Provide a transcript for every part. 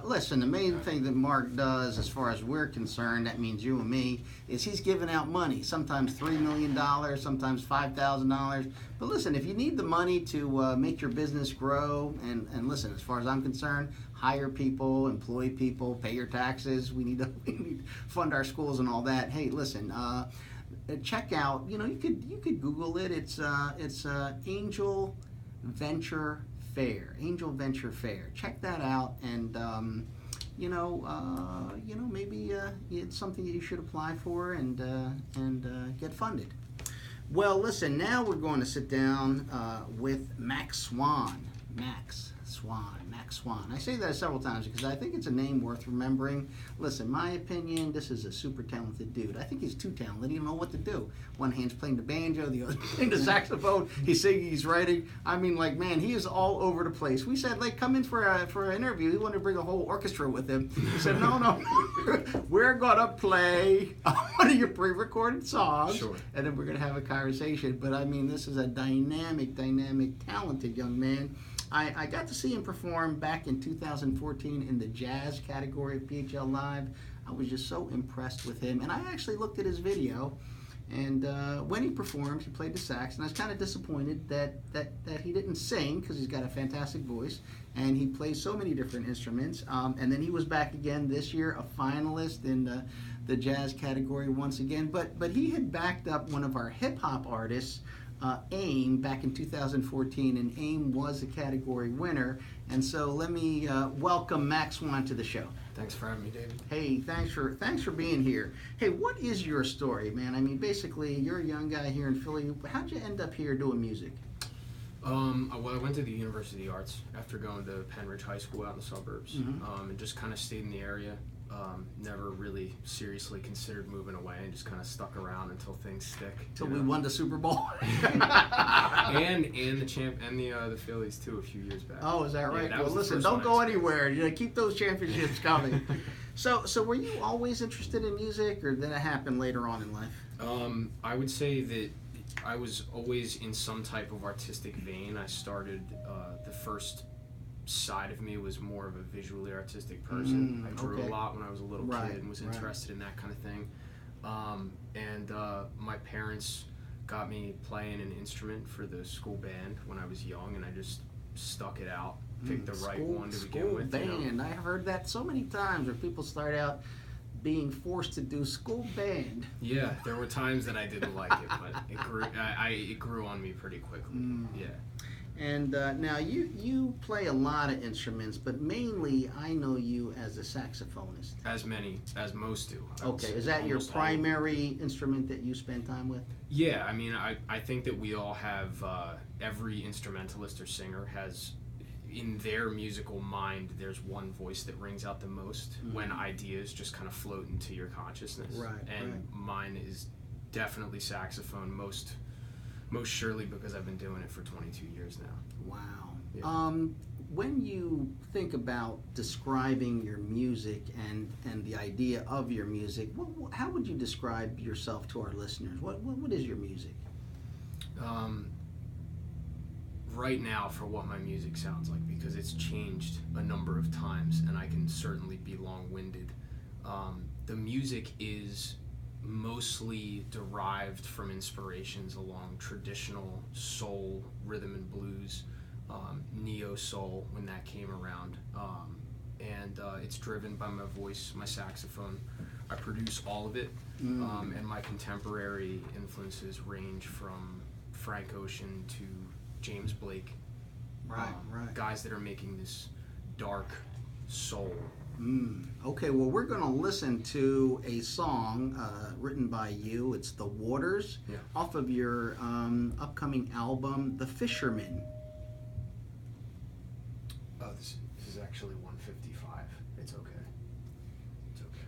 Listen, the main thing that Mark does, as far as we're concerned, that means you and me, is he's giving out money. Sometimes $3 million, sometimes $5,000. But listen, if you need the money to make your business grow, and listen, as far as I'm concerned, hire people, employ people, pay your taxes. We need to fund our schools and all that. Hey, listen. Check out. You could Google it. It's Angel Venture Fair. Angel Venture Fair. Check that out, and maybe it's something that you should apply for and get funded. Well, listen. Now we're going to sit down with Max Swan. Max Swan. I say that several times because I think it's a name worth remembering. Listen, my opinion, this is a super talented dude. I think he's too talented. He don't know what to do. One hand's playing the banjo, the other playing the saxophone. He's singing, he's writing. I mean, like, man, he is all over the place. We said, like, come in for an interview. He wanted to bring a whole orchestra with him. He said, no. We're going to play one of your pre-recorded songs. Sure. And then we're going to have a conversation. But, I mean, this is a dynamic, talented young man. I got to see him perform back in 2014 in the jazz category of PHL Live. I was just so impressed with him. And I actually looked at his video. And when he performed, he played the sax. And I was kind of disappointed that he didn't sing because he's got a fantastic voice. And he plays so many different instruments. And then he was back again this year, a finalist in the jazz category once again. But he had backed up one of our hip-hop artists, AIM, back in 2014, and AIM was a category winner. And so let me welcome Max Swan to the show. Thanks for having me, David. Hey, thanks for being here. Hey, what is your story, man? I mean, basically, you're a young guy here in Philly. How'd you end up here doing music? Well, I went to the University of the Arts after going to Penn Ridge High School out in the suburbs, and just kind of stayed in the area. Never really seriously considered moving away, and just kind of stuck around until things stick. Till we won the Super Bowl. and the Phillies too a few years back. Oh, is that right? Yeah, that well, was listen, don't go anywhere. Keep those championships coming. So were you always interested in music, or did it happen later on in life? I would say that I was always in some type of artistic vein. I started the first side of me was more of a visually artistic person. I drew a lot when I was a little kid and was interested in that kind of thing. And my parents got me playing an instrument for the school band when I was young, and I just stuck it out, picked the right one to begin with. Band. I've heard that so many times where people start out being forced to do school band. Yeah, there were times that I didn't like it, but it grew on me pretty quickly. Yeah. And now you play a lot of instruments, but mainly I know you as a saxophonist. As most do. Okay, is that your primary instrument that you spend time with? Yeah, I mean, I think that we all have, every instrumentalist or singer has, in their musical mind, there's one voice that rings out the most when ideas just kind of float into your consciousness. And mine is definitely saxophone, most surely because I've been doing it for 22 years now. Wow. Yeah. When you think about describing your music and the idea of your music, how would you describe yourself to our listeners? What is your music? Right now, for what my music sounds like, because it's changed a number of times, and I can certainly be long-winded, the music is mostly derived from inspirations along traditional soul, rhythm and blues, neo-soul when that came around, and it's driven by my voice, my saxophone. I produce all of it, and my contemporary influences range from Frank Ocean to James Blake, guys that are making this dark soul. Okay, well, we're going to listen to a song written by you. It's The Waters, off of your upcoming album, The Fisherman. Oh, this is actually 155. It's okay. It's okay.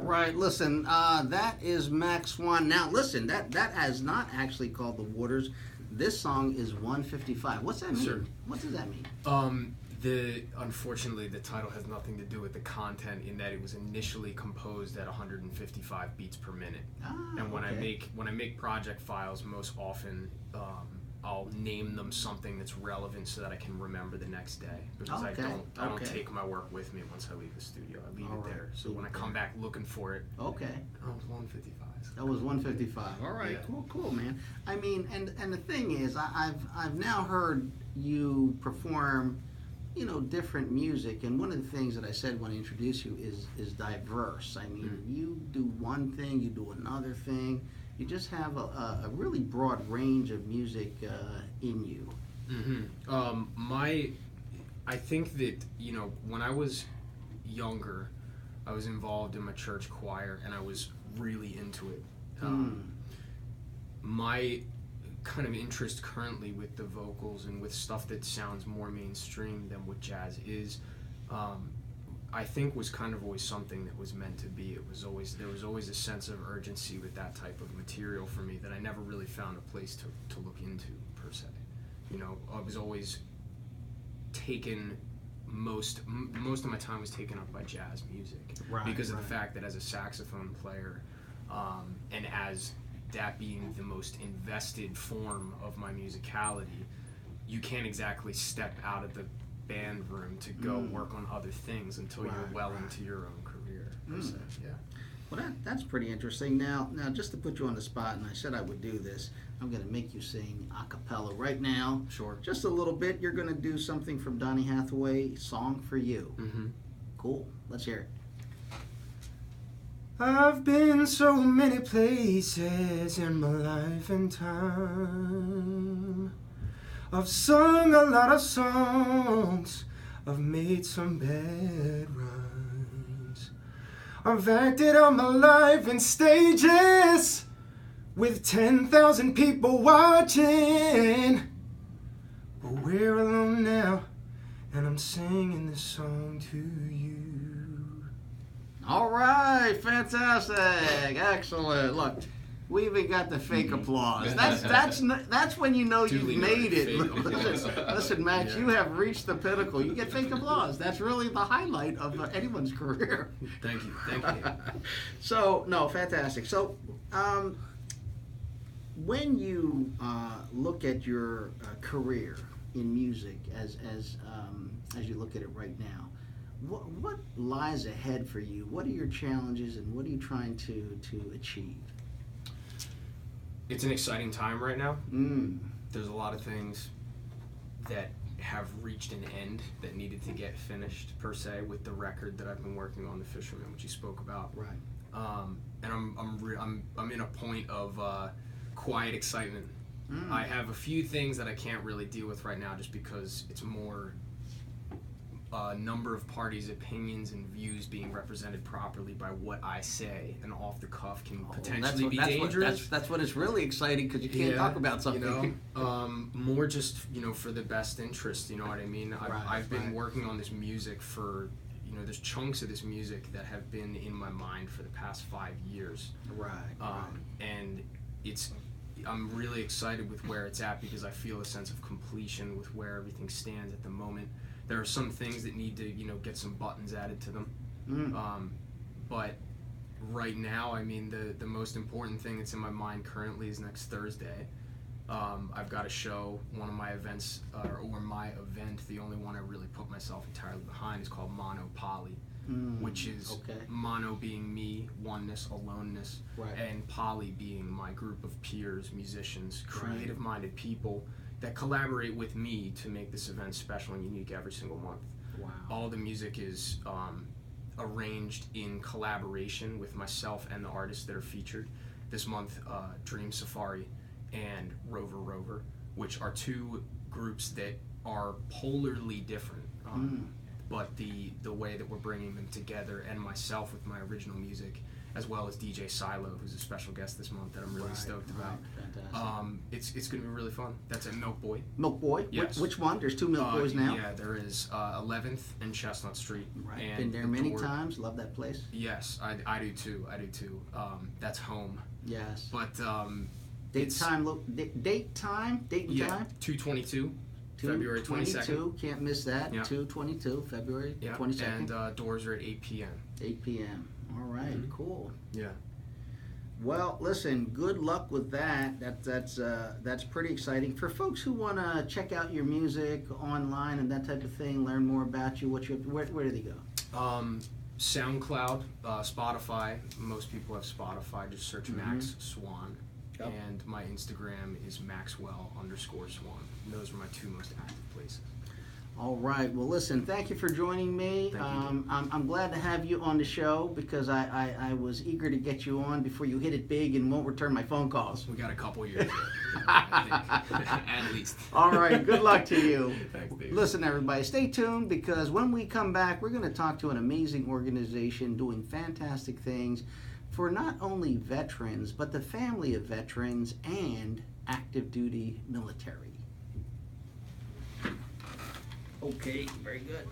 Right. Listen, that is Max Swan. Now, listen, that has not actually called the waters. This song is 155. What's that mean? Sure. What does that mean? Unfortunately, the title has nothing to do with the content in that it was initially composed at 155 beats per minute. And when okay. I make project files, most often I'll name them something that's relevant so that I can remember the next day, because Okay, I don't okay. take my work with me once I leave the studio. I leave All it right. there. So Leave when it I come back looking for it, Okay. oh, it's 155. That was 155. All right, Yeah. cool, man. I mean, and the thing is, I've now heard you perform, different music, and one of the things that I said when I introduced you is diverse. I mean, you do one thing, you do another thing. You just have a really broad range of music in you. I think that, when I was younger, I was involved in my church choir, and I was really into it. My kind of interest currently with the vocals and with stuff that sounds more mainstream than what jazz is, I think was kind of always something that was meant to be. There was always a sense of urgency with that type of material for me that I never really found a place to look into, per se. I was always taken, most of my time was taken up by jazz music, because of the fact that as a saxophone player, and as that being the most invested form of my musicality, you can't exactly step out of the band room to go work on other things until you're well into your own career, per se. Yeah. Well, that's pretty interesting. Now, just to put you on the spot, and I said I would do this, I'm going to make you sing a cappella right now. Sure. Just a little bit. You're going to do something from Donny Hathaway, Song for You. Cool. Let's hear it. I've been so many places in my life and time. I've sung a lot of songs. I've made some bad rhymes. I've acted out my life in stages with 10,000 people watching. But we're alone now, and I'm singing this song to you. All right, fantastic, excellent. Look, we even got the fake applause. That's when you know you've made it. Listen, Max, you have reached the pinnacle. You get fake applause. That's really the highlight of anyone's career. Thank you. So, no, fantastic. So, when you look at your career in music, as you look at it right now, what lies ahead for you? What are your challenges, and what are you trying to achieve? It's an exciting time right now. There's a lot of things that have reached an end that needed to get finished, per se, with the record that I've been working on, The Fisherman, which you spoke about. Right. And I'm in a point of quiet excitement. I have a few things that I can't really deal with right now, just because it's more number of parties' opinions and views being represented properly by what I say, and off the cuff can potentially be dangerous. That's what is really exciting, because you can't talk about something. More just for the best interest. You know what I mean? I've been working on this music for there's chunks of this music that have been in my mind for the past 5 years. And I'm really excited with where it's at, because I feel a sense of completion with where everything stands at the moment. There are some things that need to, get some buttons added to them. But right now, I mean, the most important thing that's in my mind currently is next Thursday. I've got a show, one of my events, or my event, the only one I really put myself entirely behind, is called Mono Poly, which is mono being me, oneness, aloneness, and poly being my group of peers, musicians, creative-minded people that collaborate with me to make this event special and unique every single month. All the music is arranged in collaboration with myself and the artists that are featured. This month, Dream Safari and Rover, which are two groups that are polarly different, but the way that we're bringing them together, and myself with my original music, as well as DJ Silo, who's a special guest this month that I'm really stoked about. Fantastic. It's going to be really fun. That's at Milk Boy. Milk Boy? Yes. Which one? There's 2 Milk Boys now? Yeah, there is 11th and Chestnut Street. Right. And Been there many times. Love that place. Yes, I do too. That's home. Yes. But date and time. 2/22, February 22nd. Can't miss that. 2/22, February 22nd. And doors are at 8 p.m. 8 p.m. All right. Cool. Yeah. Well, listen. Good luck with that. That's pretty exciting for folks who want to check out your music online and that type of thing. Learn more about you. Where do they go? SoundCloud, Spotify. Most people have Spotify. Just search Max Swan. Yep. And my Instagram is Maxwell_Swan. Those are my 2 most active places. All right. Well, listen, thank you for joining me. Thank you. I'm glad to have you on the show because I was eager to get you on before you hit it big and won't return my phone calls. We got a couple years I think, at least. All right. Good luck to you. Thanks, Dave. Listen, everybody, stay tuned because when we come back, we're going to talk to an amazing organization doing fantastic things for not only veterans, but the family of veterans and active duty military. Okay, very good.